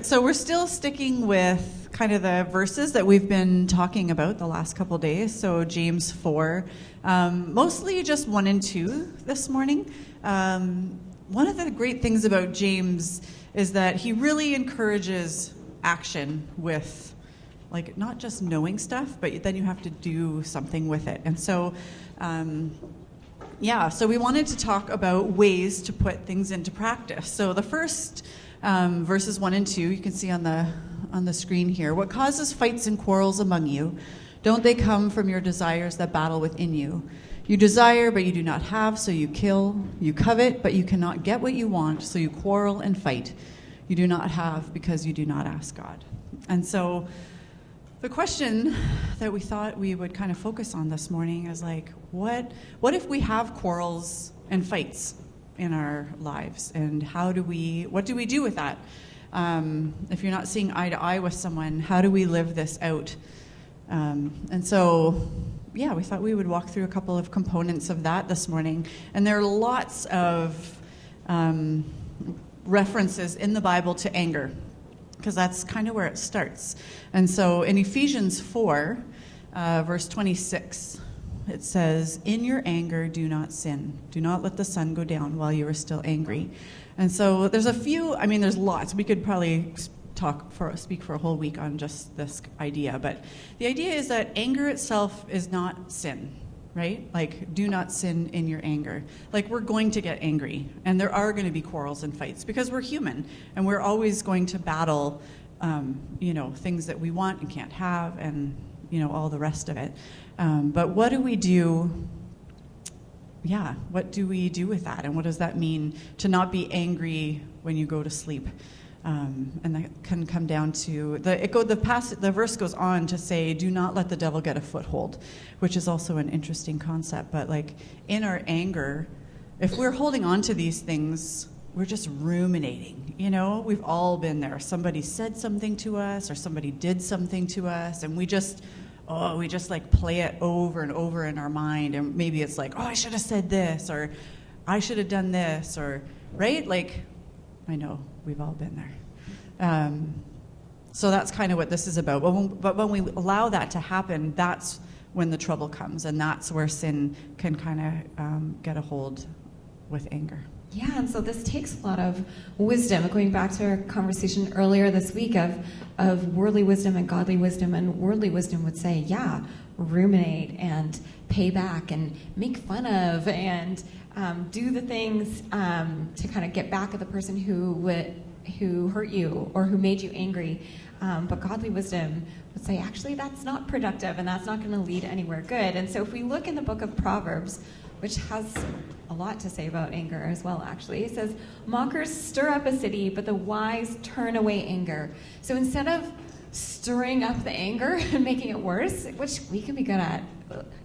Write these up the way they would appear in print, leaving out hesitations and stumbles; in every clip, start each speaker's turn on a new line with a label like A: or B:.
A: right, so we're still sticking with kind of the verses that we've been talking about the last couple days. So James 4, mostly just 1 and 2 this morning. One of the great things about James is that he really encourages action with, like, not just knowing stuff, but then you have to do something with it. And so, so we wanted to talk about ways to put things into practice. So the first verses 1 and 2, you can see on the screen here. What causes fights and quarrels among you? Don't they come from your desires that battle within you? You desire, but you do not have, so you kill. You covet, but you cannot get what you want, so you quarrel and fight. You do not have because you do not ask God. And so the question that we thought we would kind of focus on this morning is like, what if we have quarrels and fights in our lives, and what do we do with that? If you're not seeing eye to eye with someone, how do we live this out? And so, we thought we would walk through a couple of components of that this morning. And there are lots of references in the Bible to anger, because that's kind of where it starts. And so in Ephesians 4, verse 26, it says, "In your anger, do not sin. Do not let the sun go down while you are still angry." And so there's there's lots. We could probably speak for a whole week on just this idea. But the idea is that anger itself is not sin, right? Like, do not sin in your anger. Like, we're going to get angry, and there are going to be quarrels and fights, because we're human, and we're always going to battle, things that we want and can't have, and, all the rest of it. But what do we do? Yeah, what do we do with that? And what does that mean to not be angry when you go to sleep? And that can come down to the verse goes on to say, "Do not let the devil get a foothold," which is also an interesting concept. But like, in our anger, if we're holding on to these things, we're just ruminating. We've all been there. Somebody said something to us, or somebody did something to us, and we just like play it over and over in our mind. And maybe it's like, I should have said this, or I should have done this, or right? Like, I know we've all been there. So that's kind of what this is about. But when we allow that to happen, that's when the trouble comes, and that's where sin can kind of get a hold with anger.
B: Yeah, and so this takes a lot of wisdom. Going back to our conversation earlier this week of worldly wisdom and godly wisdom, and worldly wisdom would say, ruminate and pay back and make fun of and do the things to kind of get back at the person who hurt you or who made you angry. But godly wisdom would say, actually, that's not productive, and that's not going to lead anywhere good. And so if we look in the book of Proverbs, which has a lot to say about anger as well, actually. It says, "Mockers stir up a city, but the wise turn away anger." So instead of stirring up the anger and making it worse, which we can be good at,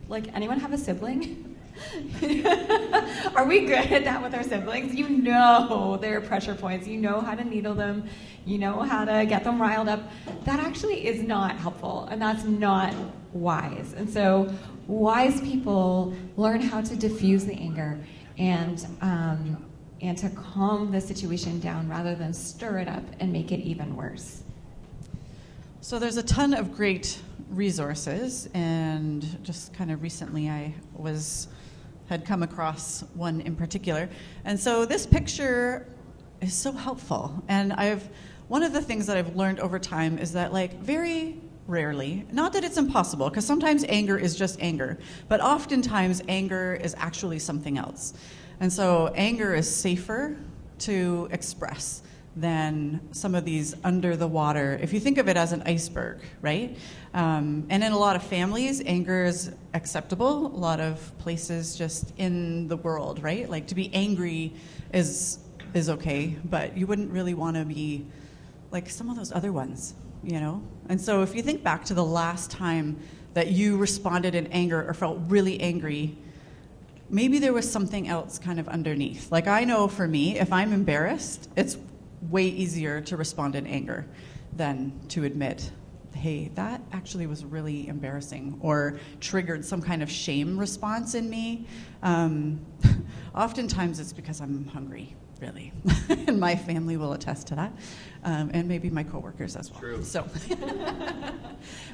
B: like, anyone have a sibling? Are we good at that with our siblings? Their pressure points. You know how to needle them. You know how to get them riled up. That actually is not helpful, and that's not wise. And so wise people learn how to diffuse the anger and to calm the situation down rather than stir it up and make it even worse.
A: So there's a ton of great resources, and just kind of recently I had come across one in particular. And so this picture is so helpful. And one of the things that I've learned over time is that, like, very rarely, not that it's impossible, because sometimes anger is just anger, but oftentimes anger is actually something else. And so anger is safer to express than some of these under the water, if you think of it as an iceberg, right? And in a lot of families, anger is acceptable. A lot of places just in the world, right? Like, to be angry is okay, but you wouldn't really want to be like some of those other ones, And so if you think back to the last time that you responded in anger or felt really angry, maybe there was something else kind of underneath. Like, I know for me, if I'm embarrassed, it's way easier to respond in anger than to admit, hey, that actually was really embarrassing, or triggered some kind of shame response in me. Oftentimes it's because I'm hungry, really. And my family will attest to that, and maybe my coworkers as well.
C: True.
A: So,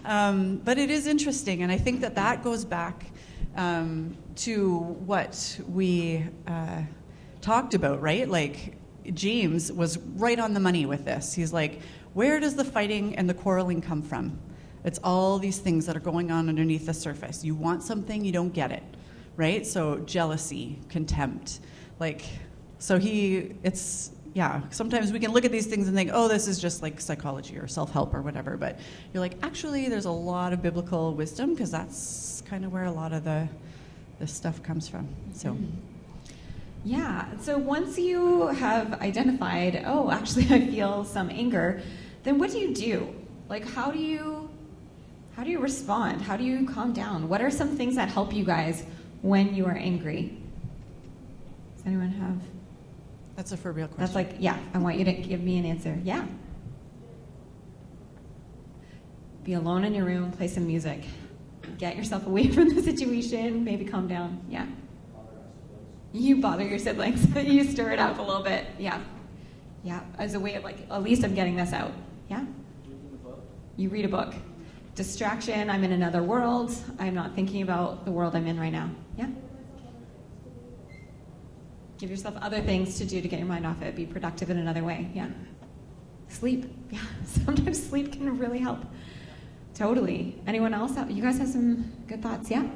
A: but it is interesting, and I think that goes back to what we talked about, right? Like, James was right on the money with this. He's like, where does the fighting and the quarreling come from? It's all these things that are going on underneath the surface. You want something, you don't get it, right? So jealousy, contempt, sometimes we can look at these things and think, oh, this is just like psychology or self-help or whatever, but you're like, actually, there's a lot of biblical wisdom, because that's kind of where a lot of the stuff comes from. So.
B: Yeah, so once you have identified, oh, actually I feel some anger, then what do you do? Like, how do you respond? How do you calm down? What are some things that help you guys when you are angry? Does anyone have?
A: That's a for real question.
B: That's like, yeah, I want you to give me an answer. Yeah. Be alone in your room, play some music. Get yourself away from the situation, maybe calm down. Yeah. You bother your siblings. You stir it up a little bit. Yeah. Yeah. As a way of like, at least I'm getting this out. Yeah. You read a book. Distraction. I'm in another world. I'm not thinking about the world I'm in right now. Yeah. Give yourself other things to do to get your mind off it. Be productive in another way. Yeah. Sleep. Yeah. Sometimes sleep can really help. Totally. Anyone else? You guys have some good thoughts? Yeah.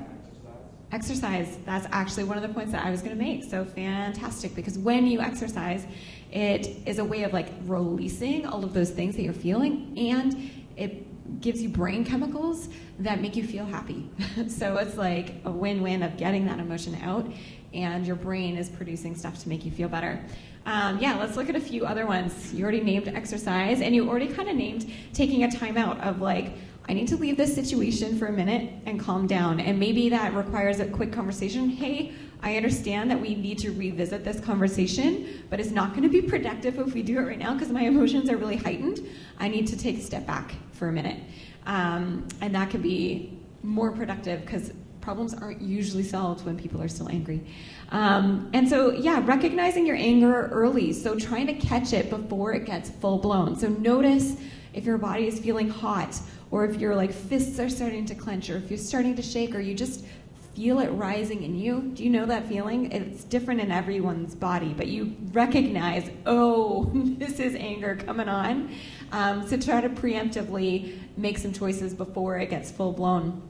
B: Exercise. That's actually one of the points that I was going to make. So fantastic, because when you exercise, it is a way of like releasing all of those things that you're feeling, and it gives you brain chemicals that make you feel happy. So it's like a win-win of getting that emotion out, and your brain is producing stuff to make you feel better. Let's look at a few other ones. You already named exercise, and you already kind of named taking a time out of like, I need to leave this situation for a minute and calm down. And maybe that requires a quick conversation. Hey, I understand that we need to revisit this conversation, but it's not going to be productive if we do it right now because my emotions are really heightened. I need to take a step back for a minute. And that can be more productive because problems aren't usually solved when people are still angry. Recognizing your anger early. So trying to catch it before it gets full blown. So notice if your body is feeling hot, or if your like fists are starting to clench, or if you're starting to shake, or you just feel it rising in you. Do you know that feeling? It's different in everyone's body, but you recognize, oh, this is anger coming on. So try to preemptively make some choices before it gets full blown.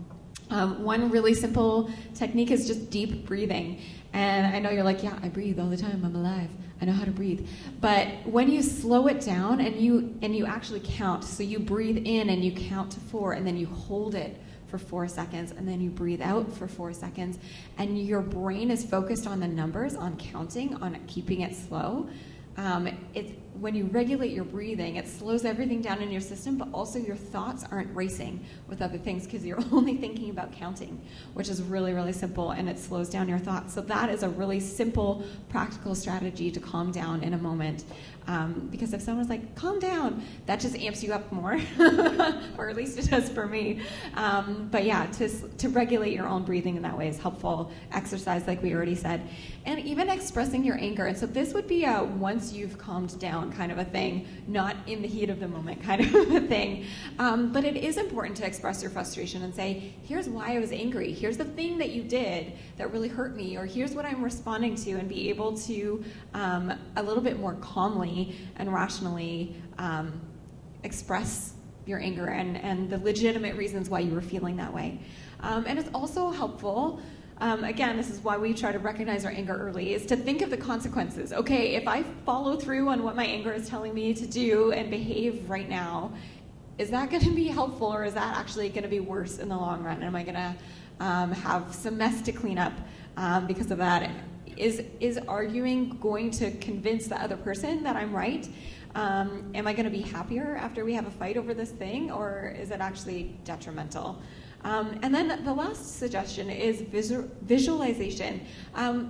B: One really simple technique is just deep breathing. And I know you're like, yeah, I breathe all the time, I'm alive, I know how to breathe. But when you slow it down and you actually count, so you breathe in and you count to 4, and then you hold it for 4 seconds, and then you breathe out for 4 seconds, and your brain is focused on the numbers, on counting, on keeping it slow. When you regulate your breathing, it slows everything down in your system, but also your thoughts aren't racing with other things because you're only thinking about counting, which is really, really simple, and it slows down your thoughts. So that is a really simple, practical strategy to calm down in a moment. Because if someone's like, calm down, that just amps you up more, or at least it does for me. To regulate your own breathing in that way is helpful. Exercise, like we already said. And even expressing your anger. And so this would be a once you've calmed down kind of a thing, not in the heat of the moment kind of a thing. But it is important to express your frustration and say, here's why I was angry. Here's the thing that you did that really hurt me, or here's what I'm responding to, and be able to a little bit more calmly and rationally express your anger and the legitimate reasons why you were feeling that way. And it's also helpful, again, this is why we try to recognize our anger early, is to think of the consequences. Okay, if I follow through on what my anger is telling me to do and behave right now, is that going to be helpful, or is that actually going to be worse in the long run? Am I going to have some mess to clean up because of that? Is arguing going to convince the other person that I'm right? Am I going to be happier after we have a fight over this thing, or is it actually detrimental? And then the last suggestion is visualization,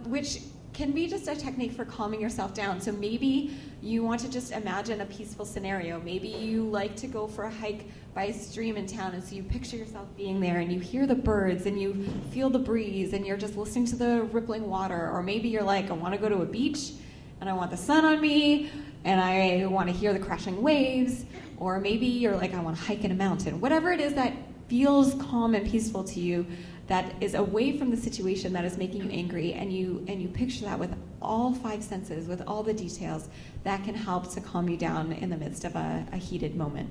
B: which can be just a technique for calming yourself down. So maybe you want to just imagine a peaceful scenario. Maybe you like to go for a hike by a stream in town, and so you picture yourself being there, and you hear the birds, and you feel the breeze, and you're just listening to the rippling water. Or maybe you're like, I want to go to a beach and I want the sun on me, and I want to hear the crashing waves, or maybe you're like, I want to hike in a mountain. Whatever it is that feels calm and peaceful to you, that is away from the situation that is making you angry, and you picture that with all 5 senses, with all the details, that can help to calm you down in the midst of a heated moment.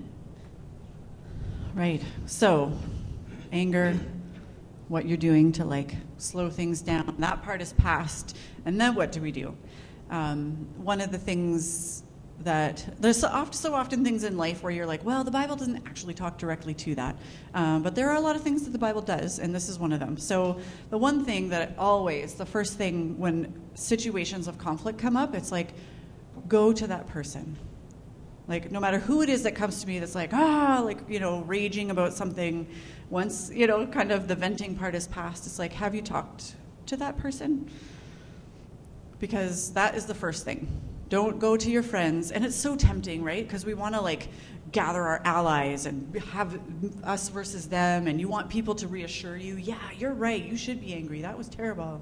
A: Right. So, anger, what you're doing to like slow things down. That part is past. And then what do we do? One of the things that there's so often things in life where you're like, well, the Bible doesn't actually talk directly to that. But there are a lot of things that the Bible does, and this is one of them. So the one thing that the first thing when situations of conflict come up, it's like, go to that person. Like, no matter who it is that comes to me that's like, raging about something, once, kind of the venting part is past, it's like, have you talked to that person? Because that is the first thing. Don't go to your friends. And it's so tempting, right? Because we want to, like, gather our allies and have us versus them, and you want people to reassure you, yeah, you're right, you should be angry, that was terrible.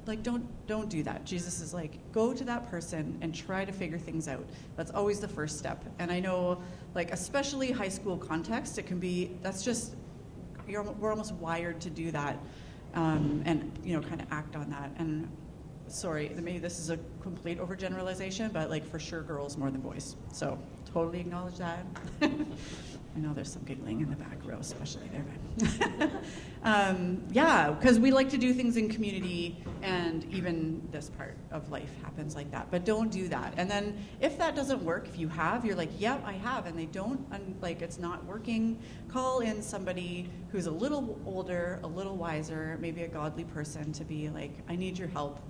A: Like, don't do that. Jesus is like, go to that person and try to figure things out. That's always the first step. And I know, like, especially high school context, it can be, we're almost wired to do that, and, kind of act on that. And sorry, maybe this is a complete overgeneralization, but, like, for sure girls more than boys. So totally acknowledge that. I know there's some giggling in the back row, especially there. Because we like to do things in community, and even this part of life happens like that. But don't do that. And then if that doesn't work, if you're like, yep, I have, and they don't, it's not working, call in somebody who's a little older, a little wiser, maybe a godly person to be like, I need your help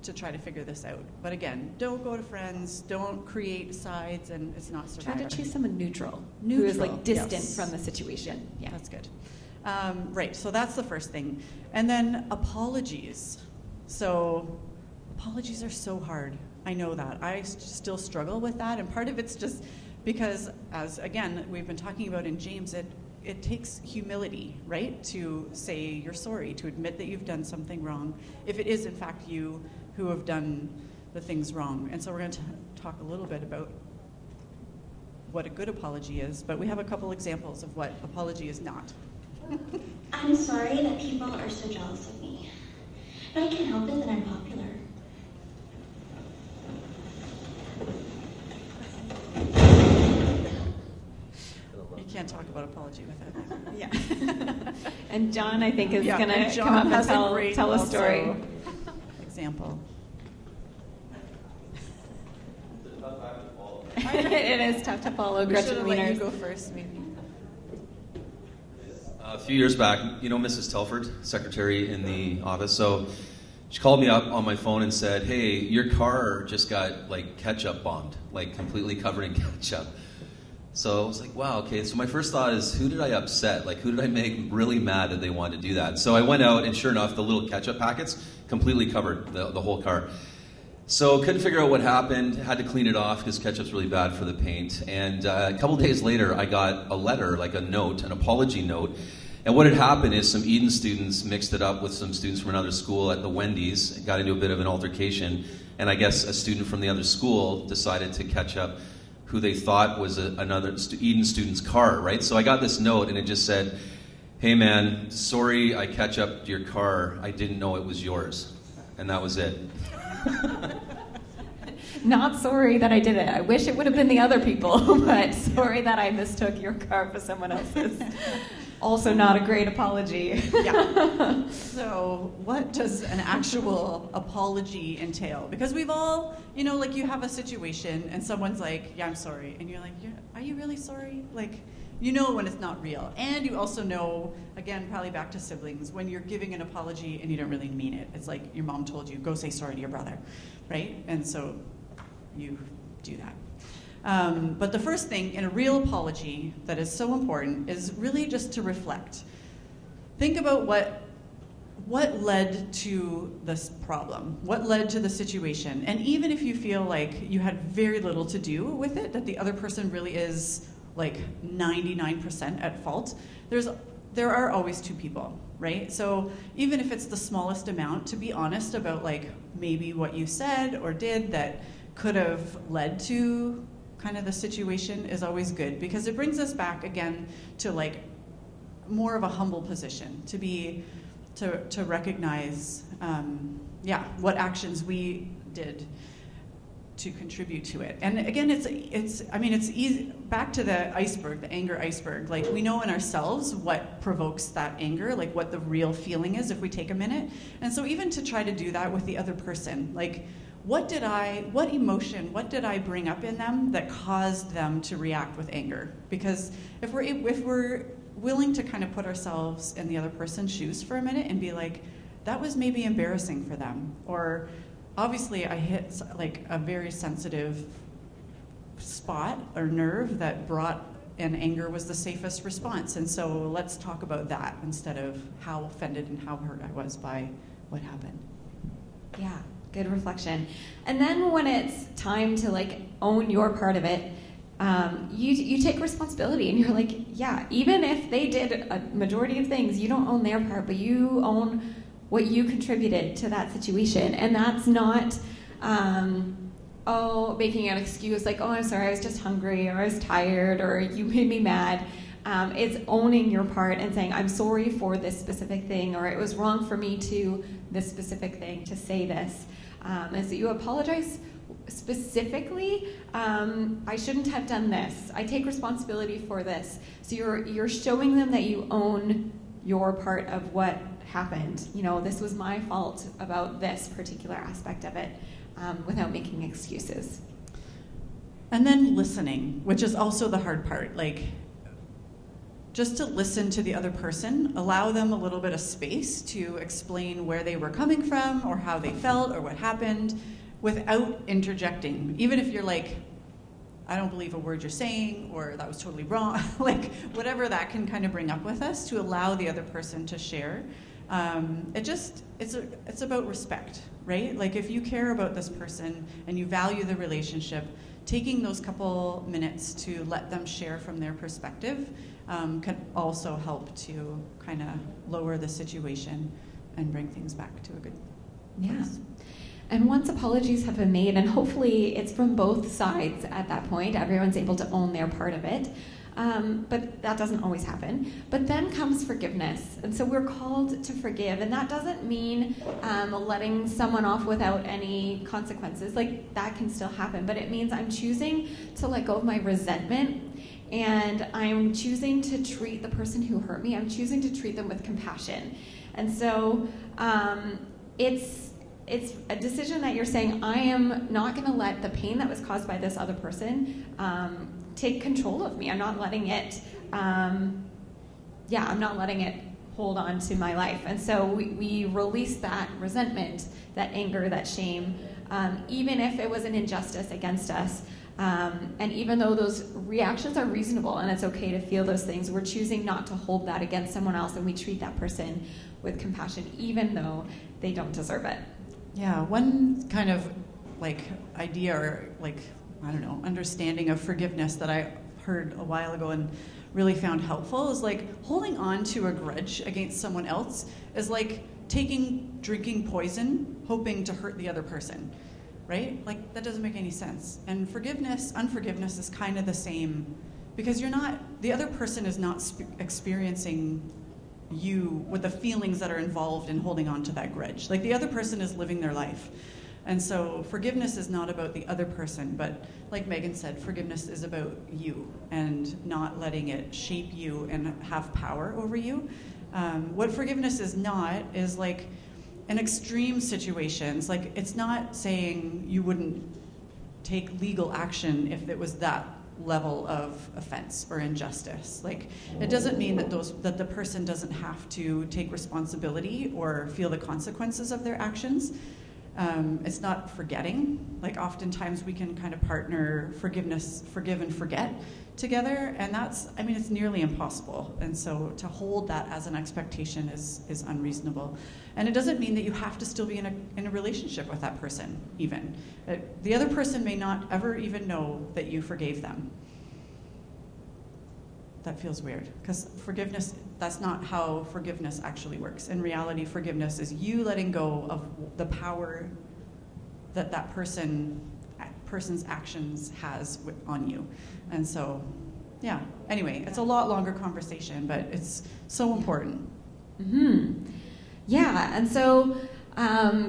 A: to try to figure this out. But again, don't go to friends, don't create sides, and it's not Survivor.
B: Try to choose someone neutral who is like distant from the situation. Yeah,
A: that's good. Right, so that's the first thing. And then apologies. So apologies are so hard. I know that. I still struggle with that, and part of it's just because, as again, we've been talking about in James, it takes humility, right, to say you're sorry, to admit that you've done something wrong, if it is in fact you who have done the things wrong. And so we're going to talk a little bit about what a good apology is, but we have a couple examples of what apology is not.
C: I'm sorry that people are so jealous of me, but I can't help it that I'm popular.
A: You can't talk about apology without that. Yeah.
B: And John, I think, is going to come up and tell a story.
A: Example.
B: It is tough to follow. Gretchen
A: Let you go first, maybe.
D: A few years back, Mrs. Telford, secretary in the office, so she called me up on my phone and said, hey, your car just got, like, ketchup bombed, like, completely covered in ketchup. So I was like, wow, okay. So my first thought is, who did I upset? Like, who did I make really mad that they wanted to do that? So I went out, and sure enough, the little ketchup packets completely covered the whole car. So couldn't figure out what happened, had to clean it off because ketchup's really bad for the paint. And a couple days later, I got a letter, like a note, an apology note. And what had happened is some Eden students mixed it up with some students from another school at the Wendy's, got into a bit of an altercation, and I guess a student from the other school decided to catch up who they thought was another Eden student's car, right? So I got this note, and it just said, hey man, sorry I catch up your car, I didn't know it was yours. And that was it.
B: Not sorry that I did it. I wish it would have been the other people, but sorry that I mistook your car for someone else's. Also not a great apology.
A: Yeah. So what does an actual apology entail? Because we've all, like you have a situation and someone's like, yeah, I'm sorry. And you're like, are you really sorry? Like, when it's not real. And you also know, again, probably back to siblings, when you're giving an apology and you don't really mean it. It's like your mom told you, go say sorry to your brother, right? And so you do that. But the first thing in a real apology that is so important is really just to reflect. Think about what led to this problem, what led to the situation. And even if you feel like you had very little to do with it, that the other person really is like 99% at fault, there are always two people, right? So even if it's the smallest amount, to be honest about like maybe what you said or did that could have led to kind of the situation is always good, because it brings us back again to like more of a humble position, to recognize what actions we did to contribute to it. And again, it's easy, back to the iceberg, the anger iceberg. Like, we know in ourselves what provokes that anger, like what the real feeling is if we take a minute. And so even to try to do that with the other person, like, what emotion, what did I bring up in them that caused them to react with anger? Because if we're willing to kind of put ourselves in the other person's shoes for a minute and be like, that was maybe embarrassing for them, or obviously I hit like a very sensitive spot or nerve that brought, and anger was the safest response. And so let's talk about that instead of how offended and how hurt I was by what happened.
B: Yeah, good reflection. And then when it's time to like own your part of it, you take responsibility, and you're like, yeah, even if they did a majority of things, you don't own their part, but you own what you contributed to that situation. And that's not, making an excuse like, oh, I'm sorry, I was just hungry, or I was tired, or you made me mad. It's owning your part and saying, I'm sorry for this specific thing, or it was wrong for me to this specific thing, to say this. And so you apologize specifically, I shouldn't have done this. I take responsibility for this. So you're showing them that you own your part of what happened. You know, this was my fault about this particular aspect of it, without making excuses.
A: And then listening, which is also the hard part. Like, just to listen to the other person, allow them a little bit of space to explain where they were coming from or how they felt or what happened without interjecting. Even if you're like, I don't believe a word you're saying, or that was totally wrong, like whatever that can kind of bring up with us, to allow the other person to share. It's about respect, right? Like, if you care about this person and you value the relationship, taking those couple minutes to let them share from their perspective can also help to kind of lower the situation and bring things back to a good place.
B: Yeah. And once apologies have been made, and hopefully it's from both sides at that point, everyone's able to own their part of it. But that doesn't always happen. But then comes forgiveness. And so we're called to forgive. And that doesn't mean letting someone off without any consequences. Like, that can still happen. But it means I'm choosing to let go of my resentment. And I'm choosing to treat the person who hurt me, I'm choosing to treat them with compassion. And so it's a decision that you're saying, I am not going to let the pain that was caused by this other person take control of me. I'm not letting it, I'm not letting it hold on to my life. And so we release that resentment, that anger, that shame, even if it was an injustice against us. And even though those reactions are reasonable and it's okay to feel those things, we're choosing not to hold that against someone else, and we treat that person with compassion, even though they don't deserve it.
A: Yeah, one kind of like idea or like, I don't know, understanding of forgiveness that I heard a while ago and really found helpful is like holding on to a grudge against someone else is like drinking poison, hoping to hurt the other person, right? Like, that doesn't make any sense. And unforgiveness is kind of the same, because the other person is not experiencing you with the feelings that are involved in holding on to that grudge. Like, the other person is living their life. And so forgiveness is not about the other person, but like Megan said, forgiveness is about you and not letting it shape you and have power over you. What forgiveness is not is like in extreme situations, like it's not saying you wouldn't take legal action if it was that level of offense or injustice. Like, it doesn't mean that the person doesn't have to take responsibility or feel the consequences of their actions. It's not forgetting. Like, oftentimes we can kind of partner forgive and forget together, and it's nearly impossible. And so to hold that as an expectation is unreasonable. And it doesn't mean that you have to still be in a relationship with that person, even. The other person may not ever even know that you forgave them. that feels weird. Because forgiveness, that's not how forgiveness actually works. In reality, forgiveness is you letting go of the power that person's actions has on you. And so, yeah. Anyway, it's a lot longer conversation, but it's so important.
B: Mm-hmm. Yeah, and so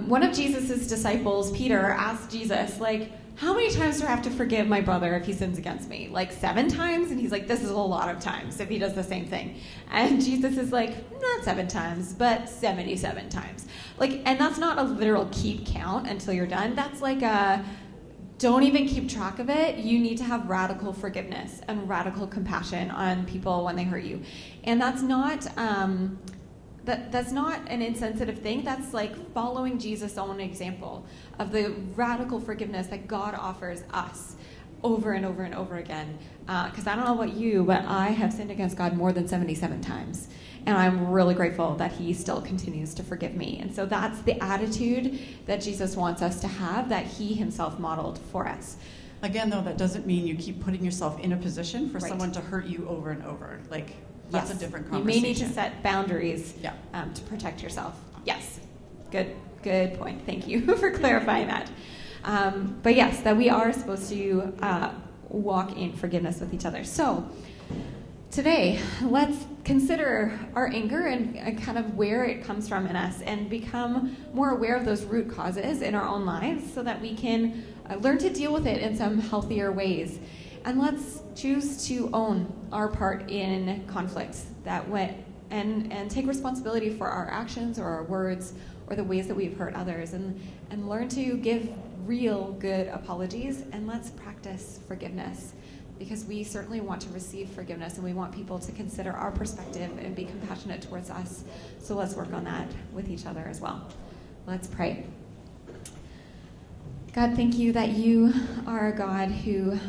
B: one of Jesus' disciples, Peter, asked Jesus, like, how many times do I have to forgive my brother if he sins against me? Like 7 times? And he's like, this is a lot of times if he does the same thing. And Jesus is like, not 7 times, but 77 times. Like, and that's not a literal keep count until you're done. That's like don't even keep track of it. You need to have radical forgiveness and radical compassion on people when they hurt you. And that's not that's not an insensitive thing. That's like following Jesus' own example of the radical forgiveness that God offers us over and over and over again. Because I don't know about you, but I have sinned against God more than 77 times. And I'm really grateful that he still continues to forgive me. And so that's the attitude that Jesus wants us to have, that he himself modeled for us.
A: Again, though, that doesn't mean you keep putting yourself in a position for
B: Right.
A: someone to hurt you over and over. Like, that's
B: Yes.
A: a different
B: You
A: conversation.
B: may need to set boundaries
A: Yeah.
B: to protect yourself. Yes. Good point. Thank you for clarifying that. But yes, that we are supposed to walk in forgiveness with each other. So today, let's consider our anger and kind of where it comes from in us and become more aware of those root causes in our own lives so that we can learn to deal with it in some healthier ways. And let's choose to own our part in conflicts and take responsibility for our actions or our words or the ways that we've hurt others and learn to give real good apologies, and let's practice forgiveness because we certainly want to receive forgiveness and we want people to consider our perspective and be compassionate towards us. So let's work on that with each other as well. Let's pray. God, thank you that you are a God who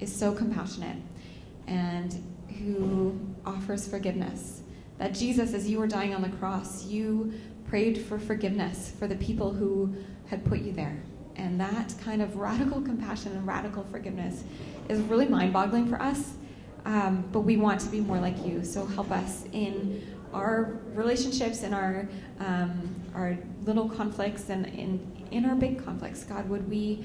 B: is so compassionate and who offers forgiveness. That Jesus, as you were dying on the cross, you prayed for forgiveness for the people who had put you there. And that kind of radical compassion and radical forgiveness is really mind-boggling for us. But we want to be more like you. So help us in our relationships, in our little conflicts, and in our big conflicts. God, would we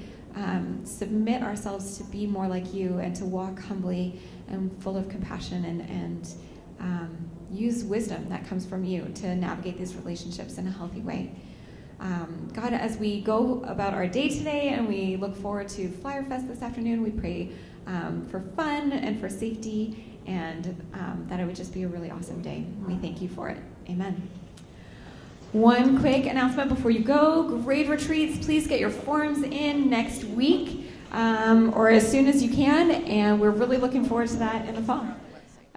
B: submit ourselves to be more like you and to walk humbly and full of compassion and use wisdom that comes from you to navigate these relationships in a healthy way. God, as we go about our day today and we look forward to Flyer Fest this afternoon, we pray for fun and for safety and that it would just be a really awesome day. We thank you for it. Amen. One quick announcement before you go. Grade retreats, please get your forms in next week or as soon as you can, and we're really looking forward to that in the fall.